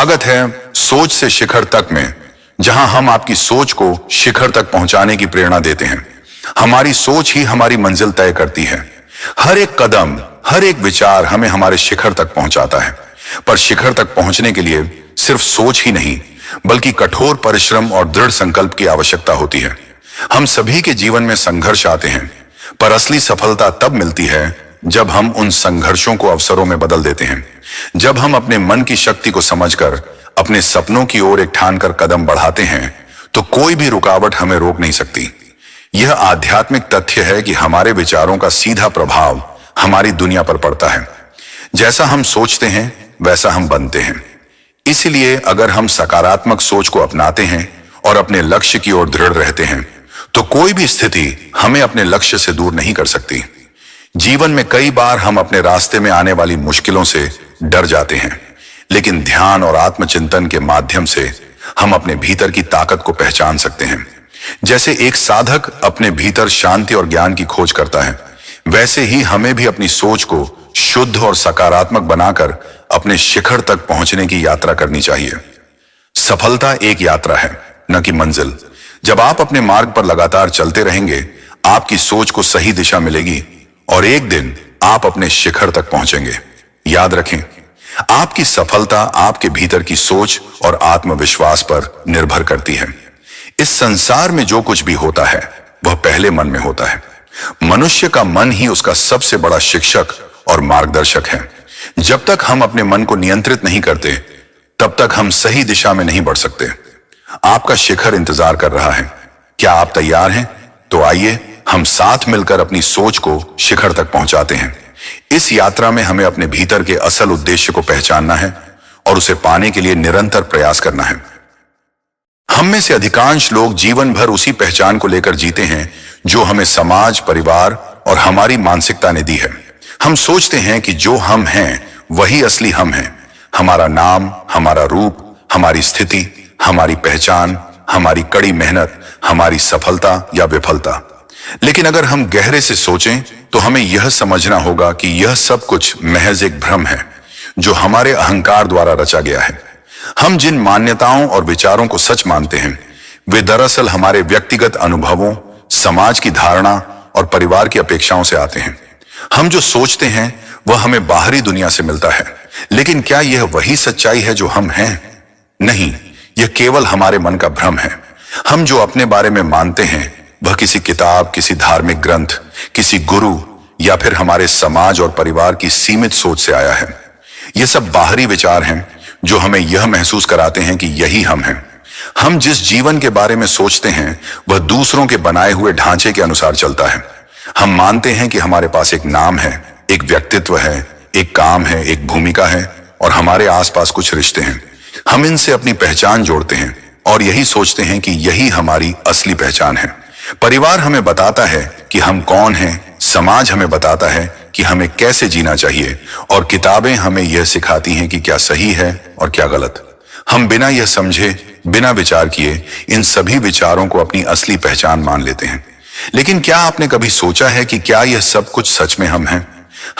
स्वागत है सोच से शिखर तक में, जहां हम आपकी सोच को शिखर तक पहुंचाने की प्रेरणा देते हैं। हमारी सोच ही हमारी मंजिल तय करती है। हर एक कदम, हर एक विचार हमें हमारे शिखर तक पहुंचाता है। पर शिखर तक पहुंचने के लिए सिर्फ सोच ही नहीं, बल्कि कठोर परिश्रम और दृढ़ संकल्प की आवश्यकता होती है। हम सभी के जीवन में संघर्ष आते हैं, पर असली सफलता तब मिलती है जब हम उन संघर्षों को अवसरों में बदल देते हैं। जब हम अपने मन की शक्ति को समझकर अपने सपनों की ओर एक ठान कर कदम बढ़ाते हैं, तो कोई भी रुकावट हमें रोक नहीं सकती। यह आध्यात्मिक तथ्य है कि हमारे विचारों का सीधा प्रभाव हमारी दुनिया पर पड़ता है। जैसा हम सोचते हैं वैसा हम बनते हैं। इसलिए अगर हम सकारात्मक सोच को अपनाते हैं और अपने लक्ष्य की ओर दृढ़ रहते हैं, तो कोई भी स्थिति हमें अपने लक्ष्य से दूर नहीं कर सकती। जीवन में कई बार हम अपने रास्ते में आने वाली मुश्किलों से डर जाते हैं, लेकिन ध्यान और आत्मचिंतन के माध्यम से हम अपने भीतर की ताकत को पहचान सकते हैं। जैसे एक साधक अपने भीतर शांति और ज्ञान की खोज करता है, वैसे ही हमें भी अपनी सोच को शुद्ध और सकारात्मक बनाकर अपने शिखर तक पहुंचने की यात्रा करनी चाहिए। सफलता एक यात्रा है, न कि मंजिल। जब आप अपने मार्ग पर लगातार चलते रहेंगे, आपकी सोच को सही दिशा मिलेगी और एक दिन आप अपने शिखर तक पहुंचेंगे। याद रखें, आपकी सफलता आपके भीतर की सोच और आत्मविश्वास पर निर्भर करती है। इस संसार में जो कुछ भी होता है वह पहले मन में होता है। मनुष्य का मन ही उसका सबसे बड़ा शिक्षक और मार्गदर्शक है। जब तक हम अपने मन को नियंत्रित नहीं करते, तब तक हम सही दिशा में नहीं बढ़ सकते। आपका शिखर इंतजार कर रहा है। क्या आप तैयार हैं? तो आइए हम साथ मिलकर अपनी सोच को शिखर तक पहुंचाते हैं। इस यात्रा में हमें अपने भीतर के असल उद्देश्य को पहचानना है और उसे पाने के लिए निरंतर प्रयास करना है। हम में से अधिकांश लोग जीवन भर उसी पहचान को लेकर जीते हैं जो हमें समाज, परिवार और हमारी मानसिकता ने दी है। हम सोचते हैं कि जो हम हैं वही असली हम हैं। हमारा नाम, हमारा रूप, हमारी स्थिति, हमारी पहचान, हमारी कड़ी मेहनत, हमारी सफलता या विफलता। लेकिन अगर हम गहरे से सोचें तो हमें यह समझना होगा कि यह सब कुछ महज एक भ्रम है जो हमारे अहंकार द्वारा रचा गया है। हम जिन मान्यताओं और विचारों को सच मानते हैं, वे दरअसल हमारे व्यक्तिगत अनुभवों, समाज की धारणा और परिवार की अपेक्षाओं से आते हैं। हम जो सोचते हैं वह हमें बाहरी दुनिया से मिलता है, लेकिन क्या यह वही सच्चाई है जो हम हैं? नहीं, यह केवल हमारे मन का भ्रम है। हम जो अपने बारे में मानते हैं वह किसी किताब, किसी धार्मिक ग्रंथ, किसी गुरु या फिर हमारे समाज और परिवार की सीमित सोच से आया है। ये सब बाहरी विचार हैं जो हमें यह महसूस कराते हैं कि यही हम हैं। हम जिस जीवन के बारे में सोचते हैं वह दूसरों के बनाए हुए ढांचे के अनुसार चलता है। हम मानते हैं कि हमारे पास एक नाम है, एक व्यक्तित्व है, एक काम है, एक भूमिका है और हमारे आसपास कुछ रिश्ते हैं। हम इनसे अपनी पहचान जोड़ते हैं और यही सोचते हैं कि यही हमारी असली पहचान है। परिवार हमें बताता है कि हम कौन हैं, समाज हमें बताता है कि हमें कैसे जीना चाहिए और किताबें हमें यह सिखाती हैं कि क्या सही है और क्या गलत। हम बिना यह समझे, बिना विचार किए इन सभी विचारों को अपनी असली पहचान मान लेते हैं। लेकिन क्या आपने कभी सोचा है कि क्या यह सब कुछ सच में हम हैं?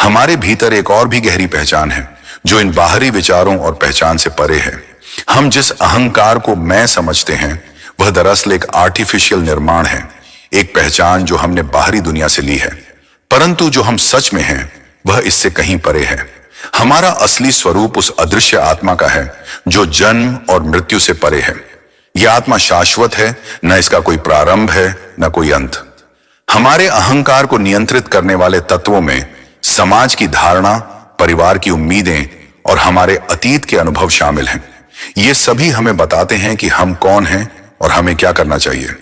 हमारे भीतर एक और भी गहरी पहचान है जो इन बाहरी विचारों और पहचान से परे है। हम जिस अहंकार को मैं समझते हैं वह दरअसल एक आर्टिफिशियल निर्माण है, एक पहचान जो हमने बाहरी दुनिया से ली है। परंतु जो हम सच में हैं वह इससे कहीं परे है। हमारा असली स्वरूप उस अदृश्य आत्मा का है जो जन्म और मृत्यु से परे है। यह आत्मा शाश्वत है, न इसका कोई प्रारंभ है न कोई अंत। हमारे अहंकार को नियंत्रित करने वाले तत्वों में समाज की धारणा, परिवार की उम्मीदें और हमारे अतीत के अनुभव शामिल हैं। ये सभी हमें बताते हैं कि हम कौन हैं और हमें क्या करना चाहिए।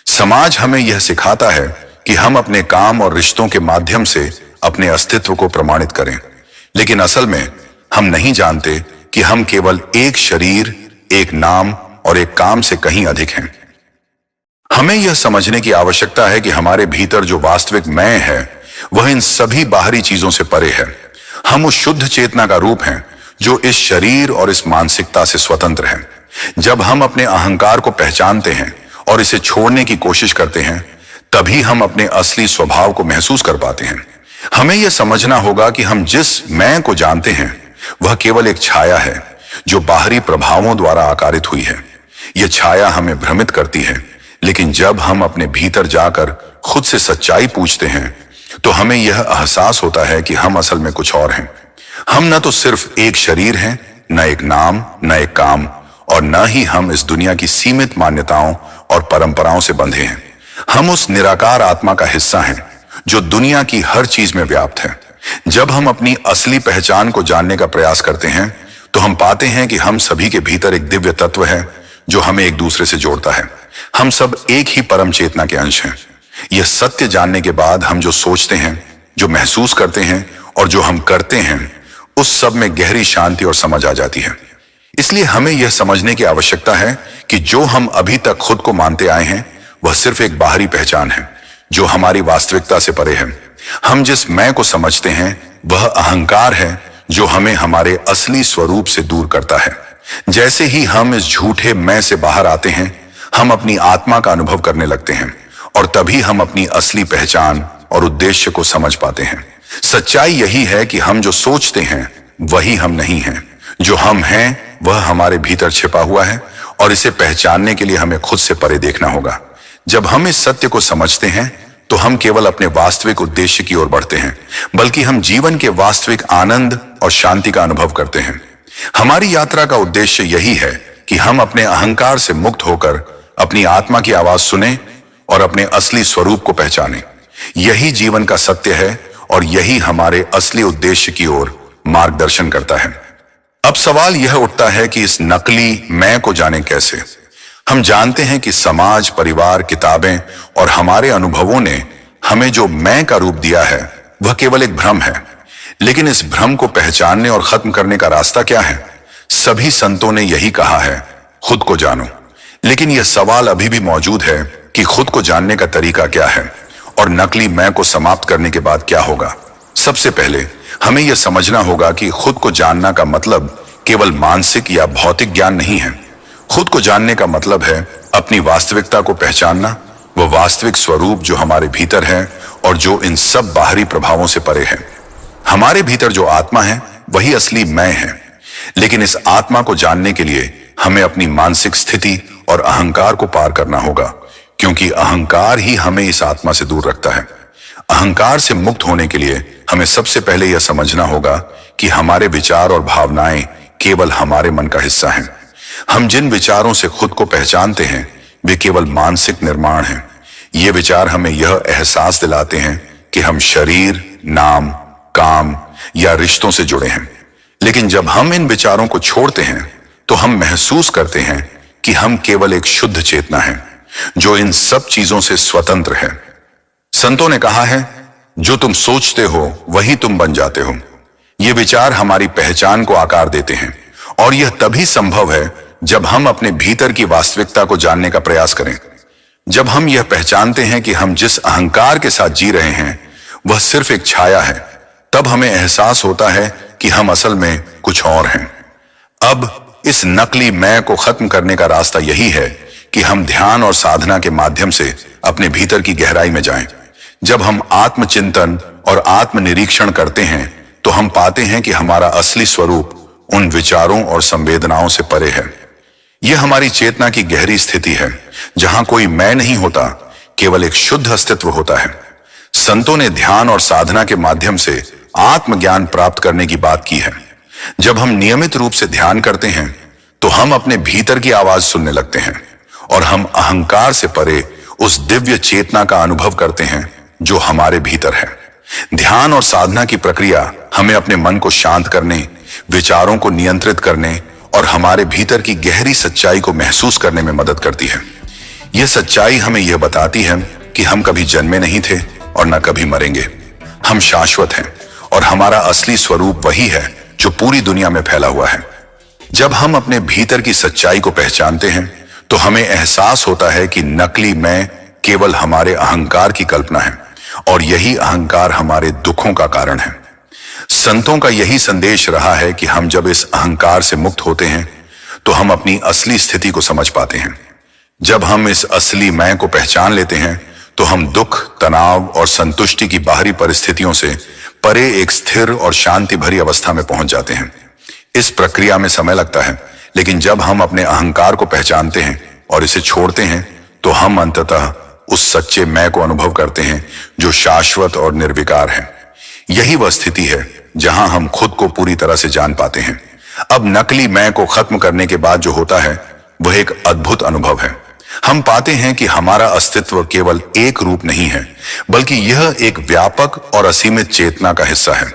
समाज हमें यह सिखाता है कि हम अपने काम और रिश्तों के माध्यम से अपने अस्तित्व को प्रमाणित करें, लेकिन असल में हम नहीं जानते कि हम केवल एक शरीर, एक नाम और एक काम से कहीं अधिक हैं। हमें यह समझने की आवश्यकता है कि हमारे भीतर जो वास्तविक मैं है वह इन सभी बाहरी चीजों से परे है। हम उस शुद्ध चेतना का रूप हैं जो इस शरीर और इस मानसिकता से स्वतंत्र है। जब हम अपने अहंकार को पहचानते हैं और इसे छोड़ने की कोशिश करते हैं, तभी हम अपने असली स्वभाव को महसूस कर पाते हैं। हमें यह समझना होगा कि हम जिस मैं को जानते हैं वह केवल एक छाया है जो बाहरी प्रभावों द्वारा आकारित हुई है। यह छाया हमें भ्रमित करती है, लेकिन जब हम अपने भीतर जाकर खुद से सच्चाई पूछते हैं तो हमें यह एहसास होता है कि हम असल में कुछ और हैं। हम न तो सिर्फ एक शरीर हैं, न एक नाम, न एक काम, और न ही हम इस दुनिया की सीमित मान्यताओं और परंपराओं से बंधे हैं। हम उस निराकार आत्मा का हिस्सा हैं जो दुनिया की हर चीज में व्याप्त है। जब हम अपनी असली पहचान को जानने का प्रयास करते हैं तो हम पाते हैं कि हम सभी के भीतर एक दिव्य तत्व है जो हमें एक दूसरे से जोड़ता है। हम सब एक ही परम चेतना के अंश हैं। यह सत्य जानने के बाद हम जो सोचते हैं, जो महसूस करते हैं और जो हम करते हैं, उस सब में गहरी शांति और समझ आ जाती है। इसलिए हमें यह समझने की आवश्यकता है कि जो हम अभी तक खुद को मानते आए हैं वह सिर्फ एक बाहरी पहचान है जो हमारी वास्तविकता से परे है। हम जिस मैं को समझते हैं वह अहंकार है जो हमें हमारे असली स्वरूप से दूर करता है। जैसे ही हम इस झूठे मैं से बाहर आते हैं, हम अपनी आत्मा का अनुभव करने लगते हैं और तभी हम अपनी असली पहचान और उद्देश्य को समझ पाते हैं। सच्चाई यही है कि हम जो सोचते हैं वही हम नहीं हैं। जो हम हैं वह हमारे भीतर छिपा हुआ है और इसे पहचानने के लिए हमें खुद से परे देखना होगा। जब हम इस सत्य को समझते हैं तो हम केवल अपने वास्तविक उद्देश्य की ओर बढ़ते हैं, बल्कि हम जीवन के वास्तविक आनंद और शांति का अनुभव करते हैं। हमारी यात्रा का उद्देश्य यही है कि हम अपने अहंकार से मुक्त होकर अपनी आत्मा की आवाज सुने और अपने असली स्वरूप को पहचानें। यही जीवन का सत्य है और यही हमारे असली उद्देश्य की ओर मार्गदर्शन करता है। अब सवाल यह उठता है कि इस नकली मैं को जाने कैसे। हम जानते हैं कि समाज, परिवार, किताबें और हमारे अनुभवों ने हमें जो मैं का रूप दिया है वह केवल एक भ्रम है। लेकिन इस भ्रम को पहचानने और खत्म करने का रास्ता क्या है? सभी संतों ने यही कहा है, खुद को जानो। लेकिन यह सवाल अभी भी मौजूद है कि खुद को जानने का तरीका क्या है और नकली मैं को समाप्त करने के बाद क्या होगा। सबसे पहले हमें यह समझना होगा कि खुद को जानना का मतलब केवल मानसिक या भौतिक ज्ञान नहीं है। खुद को जानने का मतलब है अपनी वास्तविकता को पहचानना, वह वास्तविक स्वरूप जो हमारे भीतर है और जो इन सब बाहरी प्रभावों से परे है। हमारे भीतर जो आत्मा है वही असली मैं है। लेकिन इस आत्मा को जानने के लिए हमें अपनी मानसिक स्थिति और अहंकार को पार करना होगा, क्योंकि अहंकार ही हमें इस आत्मा से दूर रखता है। अहंकार से मुक्त होने के लिए हमें सबसे पहले यह समझना होगा कि हमारे विचार और भावनाएं केवल हमारे मन का हिस्सा हैं। हम जिन विचारों से खुद को पहचानते हैं वे केवल मानसिक निर्माण हैं। ये विचार हमें यह एहसास दिलाते हैं कि हम शरीर, नाम, काम या रिश्तों से जुड़े हैं। लेकिन जब हम इन विचारों को छोड़ते हैं तो हम महसूस करते हैं कि हम केवल एक शुद्ध चेतना है जो इन सब चीजों से स्वतंत्र है। संतों ने कहा है, जो तुम सोचते हो वही तुम बन जाते हो। ये विचार हमारी पहचान को आकार देते हैं और यह तभी संभव है जब हम अपने भीतर की वास्तविकता को जानने का प्रयास करें। जब हम यह पहचानते हैं कि हम जिस अहंकार के साथ जी रहे हैं वह सिर्फ एक छाया है, तब हमें एहसास होता है कि हम असल में कुछ और हैं। अब इस नकली मैं को खत्म करने का रास्ता यही है कि हम ध्यान और साधना के माध्यम से अपने भीतर की गहराई में जाएं। जब हम आत्मचिंतन और आत्मनिरीक्षण करते हैं तो हम पाते हैं कि हमारा असली स्वरूप उन विचारों और संवेदनाओं से परे है। यह हमारी चेतना की गहरी स्थिति है जहां कोई मैं नहीं होता, केवल एक शुद्ध अस्तित्व होता है। संतों ने ध्यान और साधना के माध्यम से आत्मज्ञान प्राप्त करने की बात की है। जब हम नियमित रूप से ध्यान करते हैं तो हम अपने भीतर की आवाज सुनने लगते हैं और हम अहंकार से परे उस दिव्य चेतना का अनुभव करते हैं जो हमारे भीतर है। ध्यान और साधना की प्रक्रिया हमें अपने मन को शांत करने, विचारों को नियंत्रित करने और हमारे भीतर की गहरी सच्चाई को महसूस करने में मदद करती है। यह सच्चाई हमें यह बताती है कि हम कभी जन्मे नहीं थे और न कभी मरेंगे। हम शाश्वत हैं और हमारा असली स्वरूप वही है जो पूरी दुनिया में फैला हुआ है। जब हम अपने भीतर की सच्चाई को पहचानते हैं तो हमें एहसास होता है कि नकली मैं केवल हमारे अहंकार की कल्पना है और यही अहंकार हमारे दुखों का कारण है। संतों का यही संदेश रहा है कि हम जब इस अहंकार से मुक्त होते हैं तो हम अपनी असली स्थिति को समझ पाते हैं। जब हम इस असली मैं को पहचान लेते हैं तो हम दुख, तनाव और संतुष्टि की बाहरी परिस्थितियों से परे एक स्थिर और शांति भरी अवस्था में पहुंच जाते हैं। इस प्रक्रिया में समय लगता है, लेकिन जब हम अपने अहंकार को पहचानते हैं और इसे छोड़ते हैं तो हम अंततः उस सच्चे मैं को अनुभव करते हैं जो शाश्वत और निर्विकार है। यही वह स्थिति है जहां हम खुद को पूरी तरह से जान पाते हैं। अब नकली मैं को खत्म करने के बाद जो होता है वह एक अद्भुत अनुभव है। हम पाते हैं कि हमारा अस्तित्व केवल एक रूप नहीं है, बल्कि यह एक व्यापक और असीमित चेतना का हिस्सा है।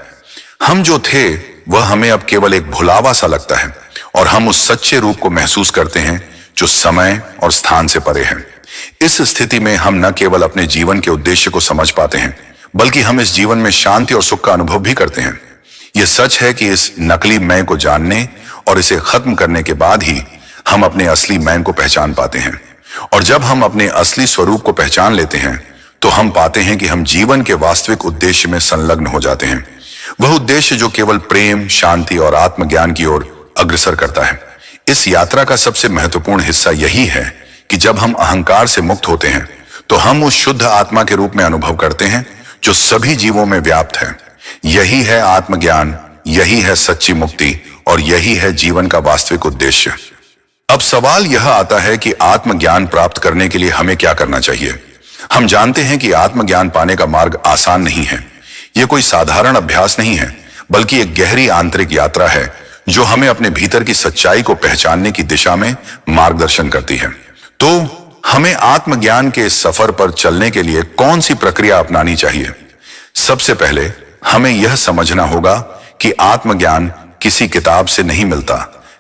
हम जो थे वह हमें अब केवल एक भुलावा सा लगता है और हम उस सच्चे रूप को महसूस करते हैं जो समय और स्थान से परे है। इस स्थिति में हम न केवल अपने जीवन के उद्देश्य को समझ पाते हैं, बल्कि हम इस जीवन में शांति और सुख का अनुभव भी करते हैं। यह सच है कि इस नकली मैं को जानने और इसे खत्म करने के बाद ही हम अपने असली मैं को पहचान पाते हैं। और जब हम अपने असली स्वरूप को पहचान लेते हैं तो हम पाते हैं कि हम जीवन के वास्तविक उद्देश्य में संलग्न हो जाते हैं। वह उद्देश्य जो केवल प्रेम, शांति और आत्मज्ञान की ओर अग्रसर करता है। इस यात्रा का सबसे महत्वपूर्ण हिस्सा यही है कि जब हम अहंकार से मुक्त होते हैं तो हम उस शुद्ध आत्मा के रूप में अनुभव करते हैं जो सभी जीवों में व्याप्त है। यही है आत्मज्ञान, यही है सच्ची मुक्ति और यही है जीवन का वास्तविक उद्देश्य। अब सवाल यह आता है कि आत्मज्ञान प्राप्त करने के लिए हमें क्या करना चाहिए। हम जानते हैं कि आत्मज्ञान पाने का मार्ग आसान नहीं है। यह कोई साधारण अभ्यास नहीं है, बल्कि एक गहरी आंतरिक यात्रा है जो हमें अपने भीतर की सच्चाई को पहचानने की दिशा में मार्गदर्शन करती है। तो हमें आत्मज्ञान के इस सफर पर चलने के लिए कौन सी प्रक्रिया अपनानी चाहिए? सबसे पहले हमें यह समझना होगा कि आत्मज्ञान किसी किताब से नहीं मिलता,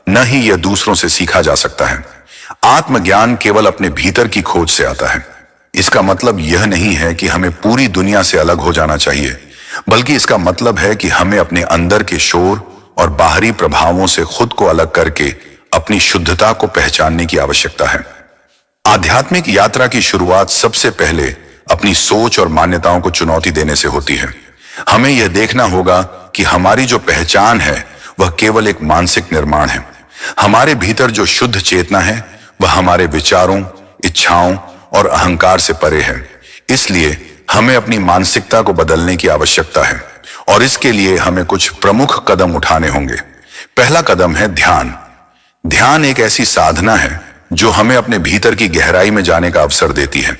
न ही यह दूसरों से सीखा जा सकता है। आत्मज्ञान केवल अपने भीतर की खोज से आता है। इसका मतलब यह नहीं है कि हमें पूरी दुनिया से अलग हो जाना चाहिए, बल्कि इसका मतलब है कि हमें अपने अंदर के शोर और बाहरी प्रभावों से खुद को अलग करके अपनी शुद्धता को पहचानने की आवश्यकता है। आध्यात्मिक यात्रा की शुरुआत सबसे पहले अपनी सोच और मान्यताओं को चुनौती देने से होती है। हमें यह देखना होगा कि हमारी जो पहचान है वह केवल एक मानसिक निर्माण है। हमारे भीतर जो शुद्ध चेतना है वह हमारे विचारों, इच्छाओं और अहंकार से परे है। इसलिए हमें अपनी मानसिकता को बदलने की आवश्यकता है और इसके लिए हमें कुछ प्रमुख कदम उठाने होंगे। पहला कदम है ध्यान। ध्यान एक ऐसी साधना है जो हमें अपने भीतर की गहराई में जाने का अवसर देती है।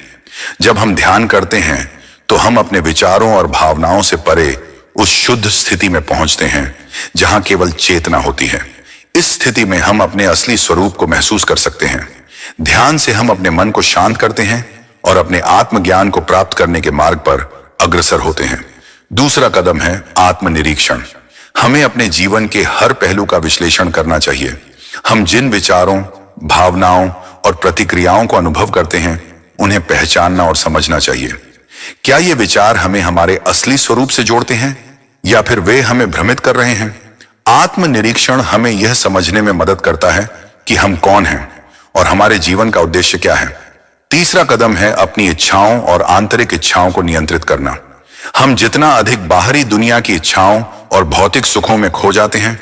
जब हम ध्यान करते हैं तो हम अपने विचारों और भावनाओं से परे उस शुद्ध स्थिति में पहुंचते हैं जहां केवल चेतना होती है। इस स्थिति में हम अपने असली स्वरूप को महसूस कर सकते हैं। ध्यान से हम अपने मन को शांत करते हैं और अपने आत्मज्ञान को प्राप्त करने के मार्ग पर अग्रसर होते हैं। दूसरा कदम है आत्मनिरीक्षण। हमें अपने जीवन के हर पहलू का विश्लेषण करना चाहिए। हम जिन विचारों, भावनाओं और प्रतिक्रियाओं को अनुभव करते हैं उन्हें पहचानना और समझना चाहिए। क्या ये विचार हमें हमारे असली स्वरूप से जोड़ते हैं या फिर वे हमें भ्रमित कर रहे हैं? आत्मनिरीक्षण हमें यह समझने में मदद करता है कि हम कौन हैं और हमारे जीवन का उद्देश्य क्या है। तीसरा कदम है अपनी इच्छाओं और आंतरिक इच्छाओं को नियंत्रित करना। हम जितना अधिक बाहरी दुनिया की इच्छाओं और भौतिक सुखों में खो जाते हैं,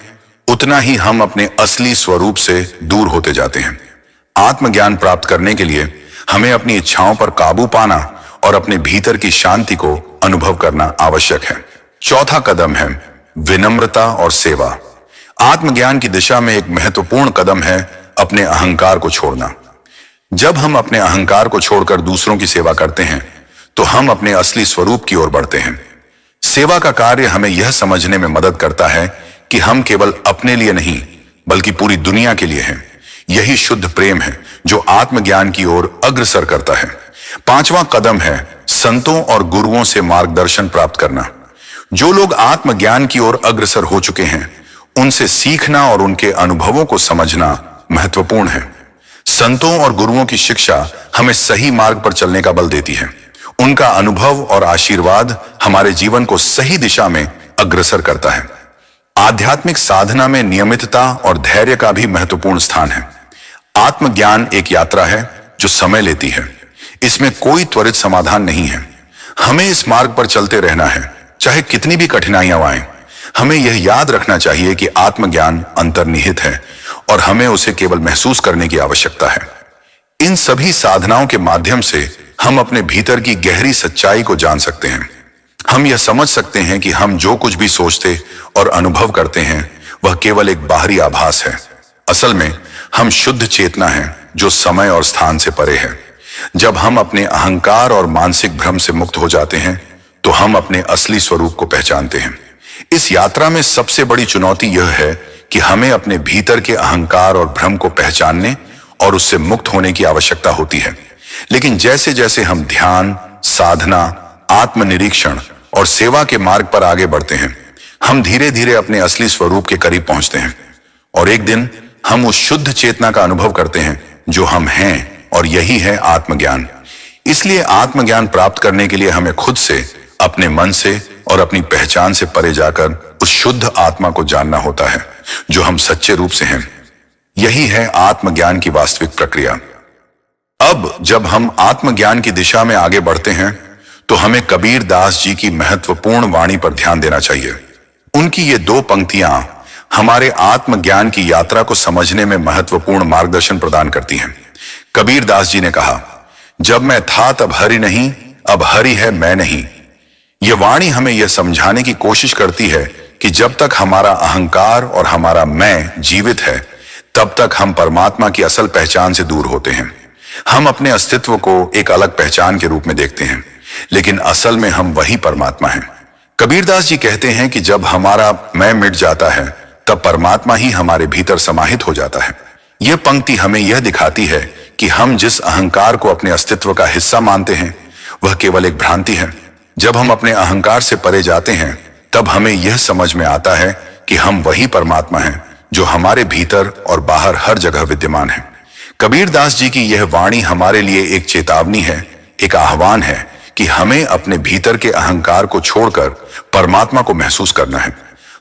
उतना ही हम अपने असली स्वरूप से दूर होते जाते हैं। आत्मज्ञान प्राप्त करने के लिए हमें अपनी इच्छाओं पर काबू पाना और अपने भीतर की शांति को अनुभव करना आवश्यक है। चौथा कदम है विनम्रता और सेवा। आत्मज्ञान की दिशा में एक महत्वपूर्ण कदम है अपने अहंकार को छोड़ना। जब हम अपने अहंकार को छोड़कर दूसरों की सेवा करते हैं तो हम अपने असली स्वरूप की ओर बढ़ते हैं। सेवा का कार्य हमें यह समझने में मदद करता है कि हम केवल अपने लिए नहीं बल्कि पूरी दुनिया के लिए हैं। यही शुद्ध प्रेम है जो आत्मज्ञान की ओर अग्रसर करता है। पांचवां कदम है संतों और गुरुओं से मार्गदर्शन प्राप्त करना। जो लोग आत्मज्ञान की ओर अग्रसर हो चुके हैं उनसे सीखना और उनके अनुभवों को समझना महत्वपूर्ण है। संतों और गुरुओं की शिक्षा हमें सही मार्ग पर चलने का बल देती है। उनका अनुभव और आशीर्वाद हमारे जीवन को सही दिशा में अग्रसर करता है। आध्यात्मिक साधना में नियमितता और धैर्य का भी महत्वपूर्ण स्थान है। आत्मज्ञान एक यात्रा है जो समय लेती है। इसमें कोई त्वरित समाधान नहीं है। हमें इस मार्ग पर चलते रहना है, चाहे कितनी भी कठिनाइयां आएं। हमें यह याद रखना चाहिए कि आत्मज्ञान अंतर्निहित है और हमें उसे केवल महसूस करने की आवश्यकता है। इन सभी साधनाओं के माध्यम से हम अपने भीतर की गहरी सच्चाई को जान सकते हैं। हम यह समझ सकते हैं कि हम जो कुछ भी सोचते और अनुभव करते हैं वह केवल एक बाहरी आभास है। असल में हम शुद्ध चेतना है जो समय और स्थान से परे है। जब हम अपने अहंकार और मानसिक भ्रम से मुक्त हो जाते हैं तो हम अपने असली स्वरूप को पहचानते हैं। इस यात्रा में सबसे बड़ी चुनौती यह है कि हमें अपने भीतर के अहंकार और भ्रम को पहचानने और उससे मुक्त होने की आवश्यकता होती है। लेकिन जैसे जैसे हम ध्यान, साधना, आत्मनिरीक्षण और सेवा के मार्ग पर आगे बढ़ते हैं, हम धीरे धीरे अपने असली स्वरूप के करीब पहुंचते हैं और एक दिन हम उस शुद्ध चेतना का अनुभव करते हैं जो हम हैं, और यही है आत्मज्ञान। इसलिए आत्मज्ञान प्राप्त करने के लिए हमें खुद से, अपने मन से और अपनी पहचान से परे जाकर उस शुद्ध आत्मा को जानना होता है जो हम सच्चे रूप से हैं। यही है आत्मज्ञान की वास्तविक प्रक्रिया। अब जब हम आत्मज्ञान की दिशा में आगे बढ़ते हैं तो हमें कबीर दास जी की महत्वपूर्ण वाणी पर ध्यान देना चाहिए। उनकी ये दो पंक्तियां हमारे आत्मज्ञान की यात्रा को समझने में महत्वपूर्ण मार्गदर्शन प्रदान करती हैं। कबीर दास जी ने कहा, जब मैं था तब हरि नहीं, अब हरि है मैं नहीं। यह वाणी हमें यह समझाने की कोशिश करती है कि जब तक हमारा अहंकार और हमारा मैं जीवित है तब तक हम परमात्मा की असल पहचान से दूर होते हैं। हम अपने अस्तित्व को एक अलग पहचान के रूप में देखते हैं, लेकिन असल में हम वही परमात्मा हैं। कबीरदास जी कहते हैं कि जब हमारा मैं मिट जाता है तब परमात्मा ही हमारे भीतर समाहित हो जाता है। यह पंक्ति हमें यह दिखाती है कि हम जिस अहंकार को अपने अस्तित्व का हिस्सा मानते हैं वह केवल एक भ्रांति है। जब हम अपने अहंकार से परे जाते हैं तब हमें यह समझ में आता है कि हम वही परमात्मा हैं जो हमारे भीतर और बाहर हर जगह विद्यमान है। कबीरदास जी की यह वाणी हमारे लिए एक चेतावनी है, एक आह्वान है कि हमें अपने भीतर के अहंकार को छोड़कर परमात्मा को महसूस करना है।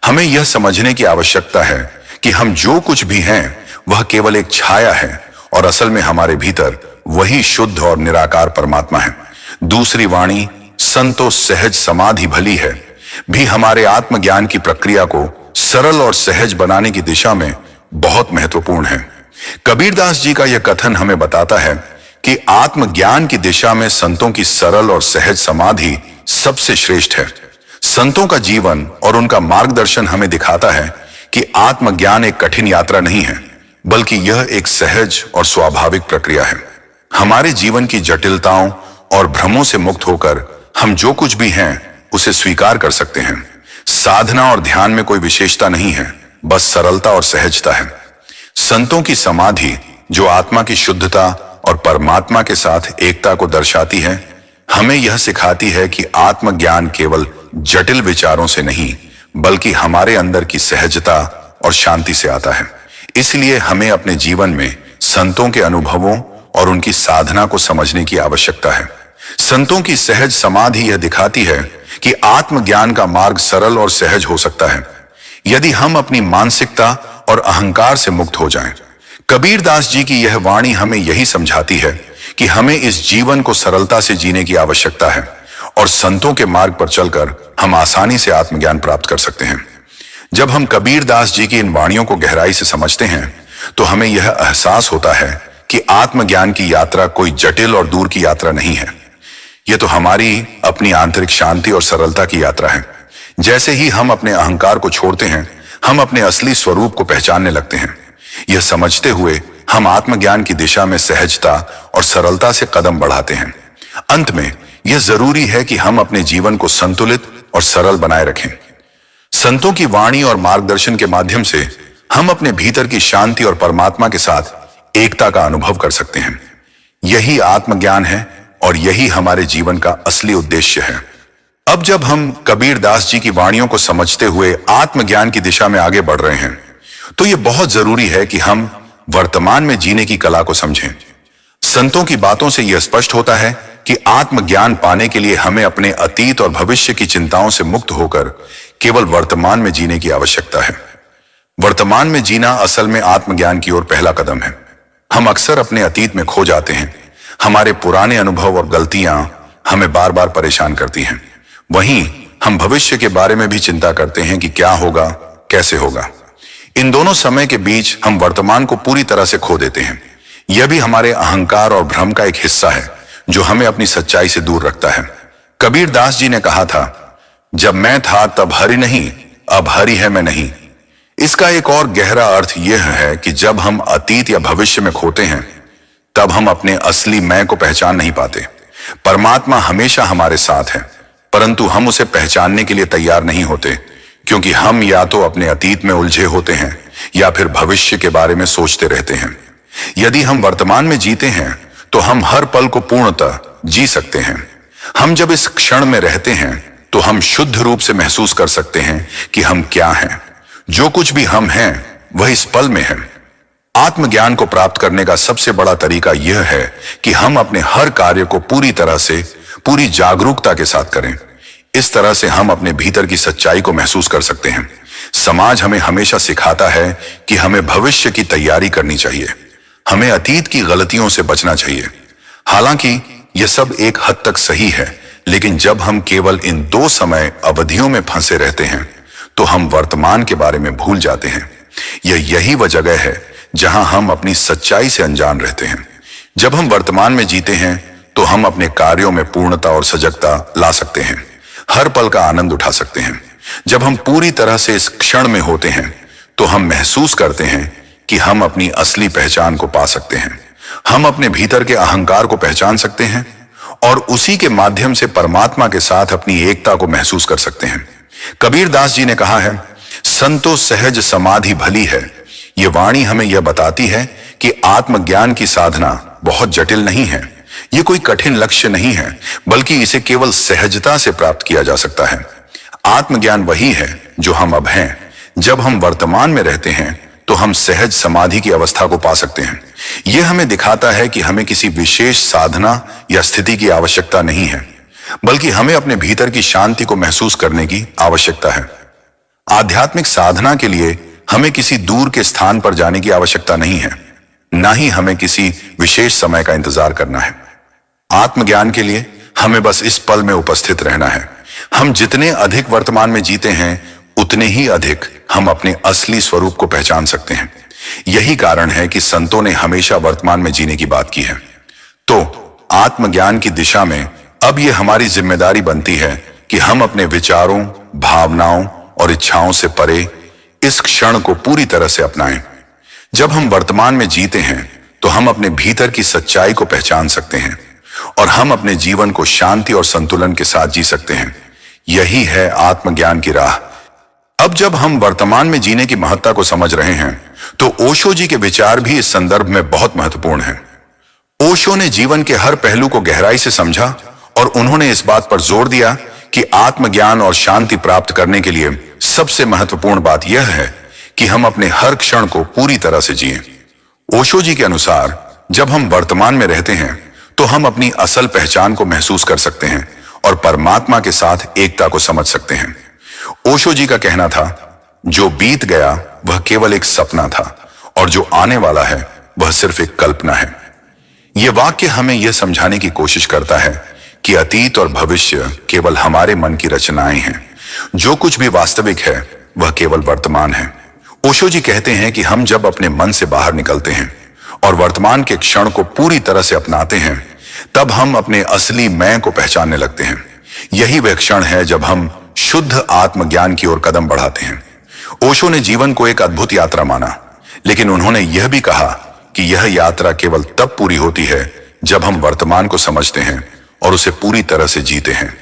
हमें यह समझने की आवश्यकता है कि हम जो कुछ भी हैं वह केवल एक छाया है और असल में हमारे भीतर वही शुद्ध और निराकार परमात्मा है। दूसरी वाणी, संतो सहज समाधि भली है, भी हमारे आत्मज्ञान की प्रक्रिया को सरल और सहज बनाने की दिशा में बहुत महत्वपूर्ण है। कबीरदास जी का यह कथन हमें बताता है कि आत्मज्ञान की दिशा में संतों की सरल और सहज समाधि सबसे श्रेष्ठ है। संतों का जीवन और उनका मार्गदर्शन हमें दिखाता है कि आत्मज्ञान एक कठिन यात्रा नहीं है, बल्कि यह एक सहज और स्वाभाविक प्रक्रिया है। हमारे जीवन की जटिलताओं और भ्रमों से मुक्त होकर हम जो कुछ भी हैं उसे स्वीकार कर सकते हैं। साधना और ध्यान में कोई विशेषता नहीं है, बस सरलता और सहजता है। संतों की समाधि जो आत्मा की शुद्धता और परमात्मा के साथ एकता को दर्शाती है, हमें यह सिखाती है कि आत्मज्ञान केवल जटिल विचारों से नहीं बल्कि हमारे अंदर की सहजता और शांति से आता है। इसलिए हमें अपने जीवन में संतों के अनुभवों और उनकी साधना को समझने की आवश्यकता है। संतों की सहज समाधि यह दिखाती है कि आत्मज्ञान का मार्ग सरल और सहज हो सकता है यदि हम अपनी मानसिकता और अहंकार से मुक्त हो जाएं। कबीरदास जी की यह वाणी हमें यही समझाती है कि हमें इस जीवन को सरलता से जीने की आवश्यकता है और संतों के मार्ग पर चलकर हम आसानी से आत्मज्ञान प्राप्त कर सकते हैं। जब हम कबीरदास जी की इन वाणियों को गहराई से समझते हैं तो हमें यह एहसास होता है कि आत्मज्ञान की यात्रा कोई जटिल और दूर की यात्रा नहीं है। यह तो हमारी अपनी आंतरिक शांति और सरलता की यात्रा है। जैसे ही हम अपने अहंकार को छोड़ते हैं हम अपने असली स्वरूप को पहचानने लगते हैं। यह समझते हुए हम आत्मज्ञान की दिशा में सहजता और सरलता से कदम बढ़ाते हैं। अंत में यह जरूरी है कि हम अपने जीवन को संतुलित और सरल बनाए रखें। संतों की वाणी और मार्गदर्शन के माध्यम से हम अपने भीतर की शांति और परमात्मा के साथ एकता का अनुभव कर सकते हैं। यही आत्मज्ञान है और यही हमारे जीवन का असली उद्देश्य है। अब जब हम कबीरदास जी की वाणियों को समझते हुए आत्मज्ञान की दिशा में आगे बढ़ रहे हैं तो यह बहुत जरूरी है कि हम वर्तमान में जीने की कला को समझें। संतों की बातों से यह स्पष्ट होता है कि आत्मज्ञान पाने के लिए हमें अपने अतीत और भविष्य की चिंताओं से मुक्त होकर केवल वर्तमान में जीने की आवश्यकता है। वर्तमान में जीना असल में आत्मज्ञान की ओर पहला कदम है। हम अक्सर अपने अतीत में खो जाते हैं। हमारे पुराने अनुभव और गलतियां हमें बार बार परेशान करती हैं। वहीं हम भविष्य के बारे में भी चिंता करते हैं कि क्या होगा, कैसे होगा। इन दोनों समय के बीच हम वर्तमान को पूरी तरह से खो देते हैं। यह भी हमारे अहंकार और भ्रम का एक हिस्सा है जो हमें अपनी सच्चाई से दूर रखता है। कबीरदास जी ने कहा था, जब मैं था तब हरि नहीं, अब हरि है मैं नहीं। इसका एक और गहरा अर्थ यह है कि जब हम अतीत या भविष्य में खोते हैं, तब हम अपने असली मैं को पहचान नहीं पाते। परमात्मा हमेशा हमारे साथ है, परंतु हम उसे पहचानने के लिए तैयार नहीं होते, क्योंकि हम या तो अपने अतीत में उलझे होते हैं या फिर भविष्य के बारे में सोचते रहते हैं। यदि हम वर्तमान में जीते हैं तो हम हर पल को पूर्णतः जी सकते हैं। हम जब इस क्षण में रहते हैं तो हम शुद्ध रूप से महसूस कर सकते हैं कि हम क्या हैं। जो कुछ भी हम हैं वह इस पल में है। आत्मज्ञान को प्राप्त करने का सबसे बड़ा तरीका यह है कि हम अपने हर कार्य को पूरी तरह से, पूरी जागरूकता के साथ करें। इस तरह से हम अपने भीतर की सच्चाई को महसूस कर सकते हैं। समाज हमें हमेशा सिखाता है कि हमें भविष्य की तैयारी करनी चाहिए, हमें अतीत की गलतियों से बचना चाहिए। हालांकि यह सब एक हद तक सही है, लेकिन जब हम केवल इन दो समय अवधियों में फंसे रहते हैं तो हम वर्तमान के बारे में भूल जाते हैं। यही वह जगह है जहां हम अपनी सच्चाई से अनजान रहते हैं। जब हम वर्तमान में जीते हैं तो हम अपने कार्यों में पूर्णता और सजगता ला सकते हैं, हर पल का आनंद उठा सकते हैं। जब हम पूरी तरह से इस क्षण में होते हैं तो हम महसूस करते हैं कि हम अपनी असली पहचान को पा सकते हैं। हम अपने भीतर के अहंकार को पहचान सकते हैं और उसी के माध्यम से परमात्मा के साथ अपनी एकता को महसूस कर सकते हैं। कबीर दास जी ने कहा है, संतो सहज समाधि भली है। ये वाणी हमें यह बताती है कि आत्मज्ञान की साधना बहुत जटिल नहीं है। ये कोई कठिन लक्ष्य नहीं है, बल्कि इसे केवल सहजता से प्राप्त किया जा सकता है। आत्मज्ञान वही है जो हम अब हैं। जब हम वर्तमान में रहते हैं तो हम सहज समाधि की अवस्था को पा सकते हैं। यह हमें दिखाता है कि हमें किसी विशेष साधना या स्थिति की आवश्यकता नहीं है, बल्कि हमें अपने भीतर की शांति को महसूस करने की आवश्यकता है। आध्यात्मिक साधना के लिए हमें किसी दूर के स्थान पर जाने की आवश्यकता नहीं है, ना ही हमें किसी विशेष समय का इंतजार करना है। आत्मज्ञान के लिए हमें बस इस पल में उपस्थित रहना है। हम जितने अधिक वर्तमान में जीते हैं, उतने ही अधिक हम अपने असली स्वरूप को पहचान सकते हैं। यही कारण है कि संतों ने हमेशा वर्तमान में जीने की बात की है। तो आत्मज्ञान की दिशा में अब यह हमारी जिम्मेदारी बनती है कि हम अपने विचारों, भावनाओं और इच्छाओं से परे इस क्षण को पूरी तरह से अपनाएं। जब हम वर्तमान में जीते हैं तो हम अपने भीतर की सच्चाई को पहचान सकते हैं और हम अपने जीवन को शांति और संतुलन के साथ जी सकते हैं। यही है आत्मज्ञान की राह। अब जब हम वर्तमान में जीने की महत्ता को समझ रहे हैं तो ओशो जी के विचार भी इस संदर्भ में बहुत महत्वपूर्ण हैं। ओशो ने जीवन के हर पहलू को गहराई से समझा और उन्होंने इस बात पर जोर दिया कि आत्मज्ञान और शांति प्राप्त करने के लिए सबसे महत्वपूर्ण बात यह है कि हम अपने हर क्षण को पूरी तरह से जिएं। ओशो जी के अनुसार जब हम वर्तमान में रहते हैं तो हम अपनी असल पहचान को महसूस कर सकते हैं और परमात्मा के साथ एकता को समझ सकते हैं। ओशो जी का कहना था, जो बीत गया वह केवल एक सपना था और जो आने वाला है वह सिर्फ एक कल्पना है। यह वाक्य हमें यह समझाने की कोशिश करता है कि अतीत और भविष्य केवल हमारे मन की रचनाएं हैं। जो कुछ भी वास्तविक है वह केवल वर्तमान है। ओशो जी कहते हैं कि हम जब अपने मन से बाहर निकलते हैं और वर्तमान के क्षण को पूरी तरह से अपनाते हैं, तब हम अपने असली मैं को पहचानने लगते हैं। यही वह क्षण है जब हम शुद्ध आत्मज्ञान की ओर कदम बढ़ाते हैं। ओशो ने जीवन को एक अद्भुत यात्रा माना, लेकिन उन्होंने यह भी कहा कि यह यात्रा केवल तब पूरी होती है जब हम वर्तमान को समझते हैं और उसे पूरी तरह से जीते हैं।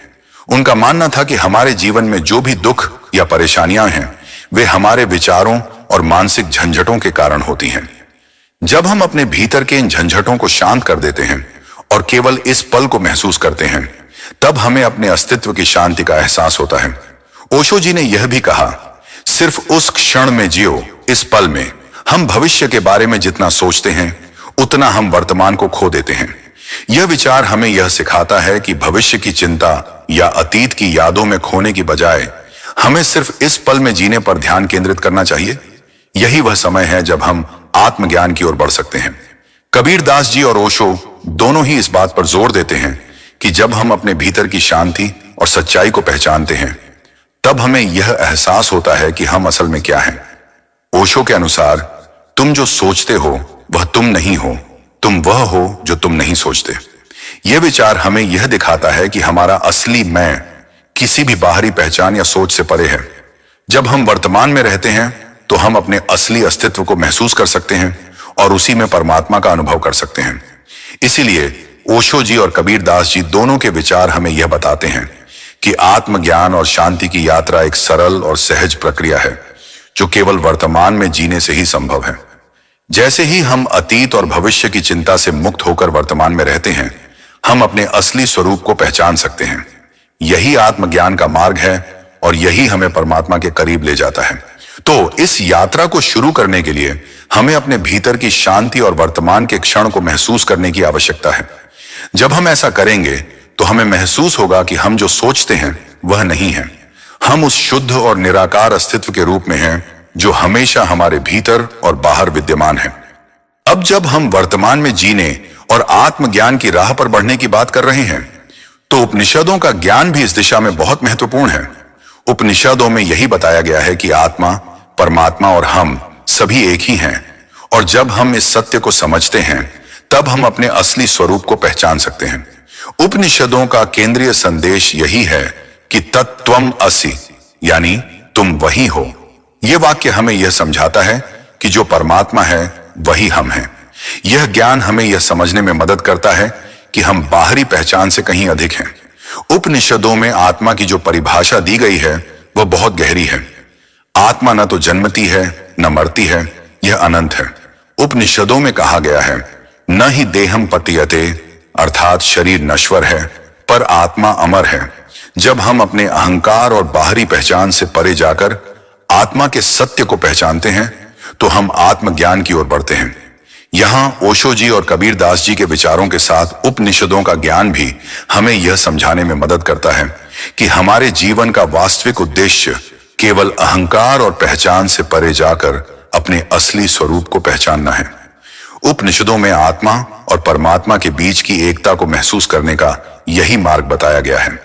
उनका मानना था कि हमारे जीवन में जो भी दुख या परेशानियां हैं, वे हमारे विचारों और मानसिक झंझटों के कारण होती हैं। जब हम अपने भीतर के इन झंझटों को शांत कर देते हैं और केवल इस पल को महसूस करते हैं, तब हमें अपने अस्तित्व की शांति का एहसास होता है। ओशो जी ने यह भी कहा, सिर्फ उस क्षण में जियो, इस पल में। हम भविष्य के बारे में जितना सोचते हैं उतना हम वर्तमान को खो देते हैं। यह विचार हमें यह सिखाता है कि भविष्य की चिंता या अतीत की यादों में खोने की बजाय हमें सिर्फ इस पल में जीने पर ध्यान केंद्रित करना चाहिए। यही वह समय है जब हम आत्मज्ञान की ओर बढ़ सकते हैं। कबीर दास जी और ओशो दोनों ही इस बात पर जोर देते हैं कि जब हम अपने भीतर की शांति और सच्चाई को पहचानते हैं, तब हमें यह एहसास होता है कि हम असल में क्या हैं। ओशो के अनुसार, तुम जो सोचते हो वह तुम नहीं हो, तुम वह हो जो तुम नहीं सोचते। यह विचार हमें यह दिखाता है कि हमारा असली मैं किसी भी बाहरी पहचान या सोच से परे है। जब हम वर्तमान में रहते हैं तो हम अपने असली अस्तित्व को महसूस कर सकते हैं और उसी में परमात्मा का अनुभव कर सकते हैं। इसीलिए ओशो जी और कबीर दास जी दोनों के विचार हमें यह बताते हैं कि आत्मज्ञान और शांति की यात्रा एक सरल और सहज प्रक्रिया है जो केवल वर्तमान में जीने से ही संभव है। जैसे ही हम अतीत और भविष्य की चिंता से मुक्त होकर वर्तमान में रहते हैं, हम अपने असली स्वरूप को पहचान सकते हैं। यही आत्मज्ञान का मार्ग है और यही हमें परमात्मा के करीब ले जाता है। तो इस यात्रा को शुरू करने के लिए हमें अपने भीतर की शांति और वर्तमान के क्षण को महसूस करने की आवश्यकता है। जब हम ऐसा करेंगे तो हमें महसूस होगा कि हम जो सोचते हैं वह नहीं है। हम उस शुद्ध और निराकार अस्तित्व के रूप में हैं जो हमेशा हमारे भीतर और बाहर विद्यमान है। अब जब हम वर्तमान में जीने और आत्मज्ञान की राह पर बढ़ने की बात कर रहे हैं, तो उपनिषदों का ज्ञान भी इस दिशा में बहुत महत्वपूर्ण है। उपनिषदों में यही बताया गया है कि आत्मा, परमात्मा और हम सभी एक ही हैं, और जब हम इस सत्य को समझते हैं तब हम अपने असली स्वरूप को पहचान सकते हैं। उपनिषदों का केंद्रीय संदेश यही है कि तत्त्वम् असि, यानी तुम वही हो। यह वाक्य हमें यह समझाता है कि जो परमात्मा है वही हम हैं। यह ज्ञान हमें यह समझने में मदद करता है कि हम बाहरी पहचान से कहीं अधिक हैं। उपनिषदों में आत्मा की जो परिभाषा दी गई है वह बहुत गहरी है। आत्मा न तो जन्मती है न मरती है, यह अनंत है। उपनिषदों में कहा गया है, न ही देहम पतियते, अर्थात शरीर नश्वर है पर आत्मा अमर है। जब हम अपने अहंकार और बाहरी पहचान से परे जाकर आत्मा के सत्य को पहचानते हैं तो हम आत्मज्ञान की ओर बढ़ते हैं। यहां ओशो जी और कबीर दास जी के विचारों के साथ उपनिषदों का ज्ञान भी हमें यह समझाने में मदद करता है कि हमारे जीवन का वास्तविक उद्देश्य केवल अहंकार और पहचान से परे जाकर अपने असली स्वरूप को पहचानना है। उपनिषदों में आत्मा और परमात्मा के बीच की एकता को महसूस करने का यही मार्ग बताया गया है।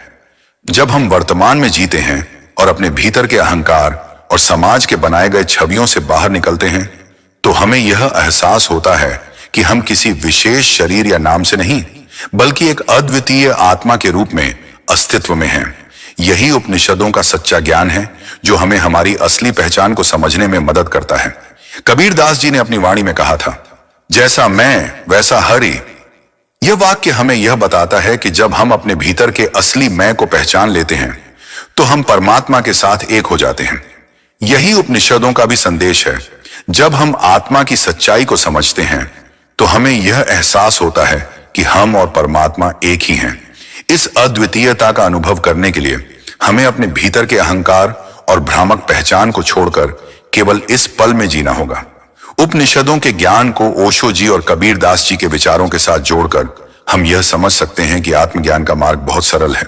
जब हम वर्तमान में जीते हैं और अपने भीतर के अहंकार और समाज के बनाए गए छवियों से बाहर निकलते हैं, तो हमें यह एहसास होता है कि हम किसी विशेष शरीर या नाम से नहीं, बल्कि एक अद्वितीय आत्मा के रूप में अस्तित्व में हैं। यही उपनिषदों का सच्चा ज्ञान है जो हमें हमारी असली पहचान को समझने में मदद करता है। कबीर दास जी ने अपनी वाणी में कहा था, जैसा मैं वैसा हरि। यह वाक्य हमें यह बताता है कि जब हम अपने भीतर के असली मैं को पहचान लेते हैं तो हम परमात्मा के साथ एक हो जाते हैं। यही उपनिषदों का भी संदेश है। जब हम आत्मा की सच्चाई को समझते हैं तो हमें यह एहसास होता है कि हम और परमात्मा एक ही हैं। इस अद्वितीयता का अनुभव करने के लिए हमें अपने भीतर के अहंकार और भ्रामक पहचान को छोड़कर केवल इस पल में जीना होगा। उपनिषदों के ज्ञान को ओशो जी और कबीर दास जी के विचारों के साथ जोड़कर हम यह समझ सकते हैं कि आत्मज्ञान का मार्ग बहुत सरल है।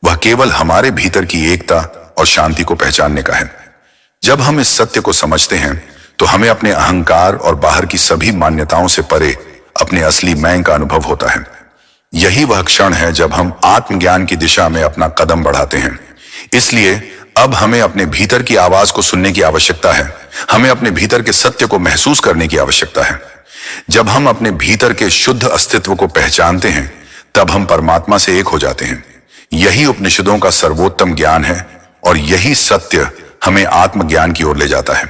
वह केवल हमारे भीतर की एकता और शांति को पहचानने का है। जब हम इस सत्य को समझते हैं तो हमें अपने अहंकार और बाहर की सभी मान्यताओं से परे अपने असली मैं का अनुभव होता है। यही वह क्षण है जब हम आत्मज्ञान की दिशा में अपना कदम बढ़ाते हैं। इसलिए अब हमें अपने भीतर की आवाज को सुनने की आवश्यकता है। हमें अपने भीतर के सत्य को महसूस करने की आवश्यकता है। जब हम अपने भीतर के शुद्ध अस्तित्व को पहचानते हैं तब हम परमात्मा से एक हो जाते हैं। यही उपनिषदों का सर्वोत्तम ज्ञान है और यही सत्य हमें आत्मज्ञान की ओर ले जाता है।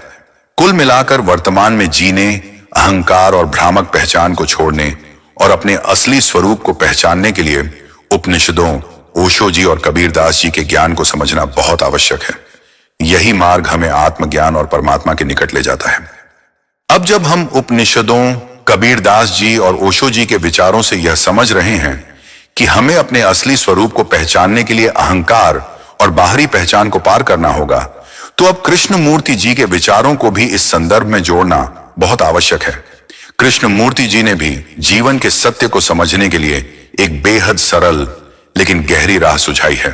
कुल मिलाकर वर्तमान में जीने, अहंकार और भ्रामक पहचान को छोड़ने और अपने असली स्वरूप को पहचानने के लिए उपनिषदों, ओशो जी और कबीर दास जी के ज्ञान को समझना बहुत आवश्यक है। यही मार्ग हमें आत्मज्ञान और परमात्मा के निकट ले जाता है। अब जब हम उपनिषदों, कबीर दास जी और ओशो जी के विचारों से यह समझ रहे हैं कि हमें अपने असली स्वरूप को पहचानने के लिए अहंकार और बाहरी पहचान को पार करना होगा, तो अब कृष्णमूर्ति जी के विचारों को भी इस संदर्भ में जोड़ना बहुत आवश्यक है। कृष्णमूर्ति जी ने भी जीवन के सत्य को समझने के लिए एक बेहद सरल लेकिन गहरी राह सुझाई है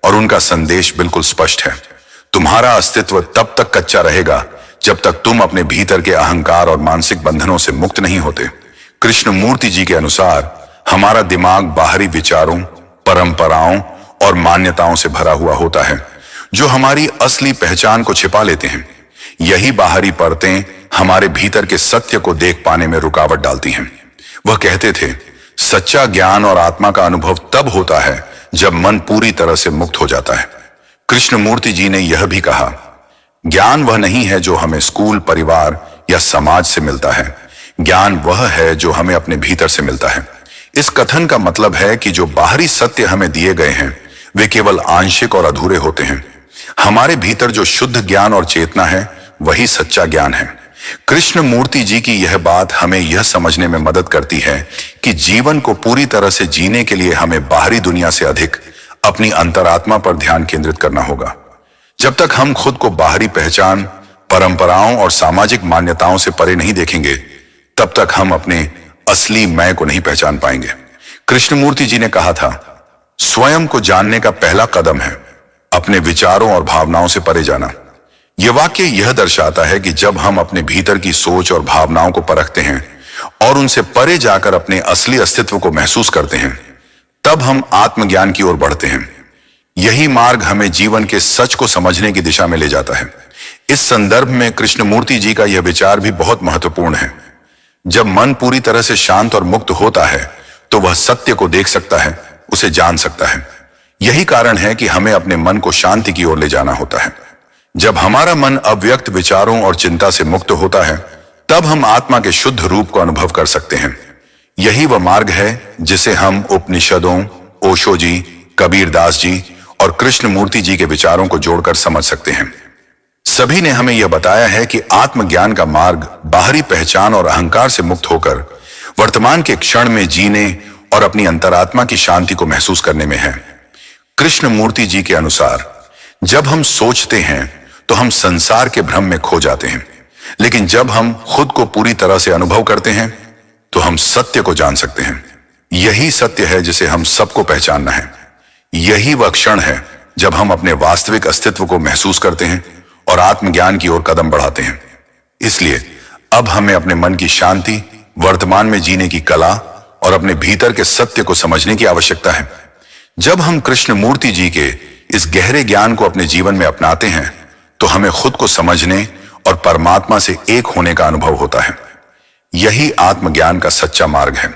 और उनका संदेश बिल्कुल स्पष्ट है। तुम्हारा अस्तित्व तब तक कच्चा रहेगा जब तक तुम अपने भीतर के अहंकार और मानसिक बंधनों से मुक्त नहीं होते। कृष्णमूर्ति जी के अनुसार हमारा दिमाग बाहरी विचारों, परंपराओं और मान्यताओं से भरा हुआ होता है जो हमारी असली पहचान को छिपा लेते हैं। यही बाहरी परतें हमारे भीतर के सत्य को देख पाने में रुकावट डालती हैं। वह कहते थे, सच्चा ज्ञान और आत्मा का अनुभव तब होता है जब मन पूरी तरह से मुक्त हो जाता है। कृष्णमूर्ति जी ने यह भी कहा, ज्ञान वह नहीं है जो हमें स्कूल, परिवार या समाज से मिलता है। ज्ञान वह है जो हमें अपने भीतर से मिलता है। इस कथन का मतलब है कि जो बाहरी सत्य हमें दिए गए हैं वे केवल आंशिक और अधूरे होते हैं। हमारे भीतर जो शुद्ध ज्ञान और चेतना है वही सच्चा ज्ञान है। कृष्ण मूर्ति जी की यह बात हमें यह समझने में मदद करती है कि जीवन को पूरी तरह से जीने के लिए हमें बाहरी दुनिया से अधिक अपनी अंतरात्मा पर ध्यान केंद्रित करना होगा। जब तक हम खुद को बाहरी पहचान, परंपराओं और सामाजिक मान्यताओं से परे नहीं देखेंगे, तब तक हम अपने असली मैं को नहीं पहचान पाएंगे। कृष्णमूर्ति जी ने कहा था, स्वयं को जानने का पहला कदम है अपने विचारों और भावनाओं से परे जाना। यह वाक्य यह दर्शाता है कि जब हम अपने भीतर की सोच और भावनाओं को परखते हैं और उनसे परे जाकर अपने असली अस्तित्व को महसूस करते हैं, तब हम आत्मज्ञान की ओर बढ़ते हैं। यही मार्ग हमें जीवन के सच को समझने की दिशा में ले जाता है। इस संदर्भ में कृष्णमूर्ति जी का यह विचार भी बहुत महत्वपूर्ण है। जब मन पूरी तरह से शांत और मुक्त होता है तो वह सत्य को देख सकता है, उसे जान सकता है। यही कारण है कि हमें अपने मन को शांति की ओर ले जाना होता है। जब हमारा मन अव्यक्त विचारों और चिंता से मुक्त होता है, तब हम आत्मा के शुद्ध रूप को अनुभव कर सकते हैं। यही वह मार्ग है जिसे हम उपनिषदों, ओशो जी, कबीरदास जी और कृष्णमूर्ति जी के विचारों को जोड़कर समझ सकते हैं। सभी ने हमें यह बताया है कि आत्मज्ञान का मार्ग बाहरी पहचान और अहंकार से मुक्त होकर वर्तमान के क्षण में जीने और अपनी अंतरात्मा की शांति को महसूस करने में है। कृष्णमूर्ति जी के अनुसार जब हम सोचते हैं तो हम संसार के भ्रम में खो जाते हैं, लेकिन जब हम खुद को पूरी तरह से अनुभव करते हैं तो हम सत्य को जान सकते हैं। यही सत्य है जिसे हम सबको पहचानना है। यही वह क्षण है जब हम अपने वास्तविक अस्तित्व को महसूस करते हैं और आत्मज्ञान की ओर कदम बढ़ाते हैं। इसलिए अब हमें अपने मन की शांति, वर्तमान में जीने की कला और अपने भीतर के सत्य को समझने की आवश्यकता है। जब हम कृष्णमूर्ति जी के इस गहरे ज्ञान को अपने जीवन में अपनाते हैं तो हमें खुद को समझने और परमात्मा से एक होने का अनुभव होता है। यही आत्मज्ञान का सच्चा मार्ग है।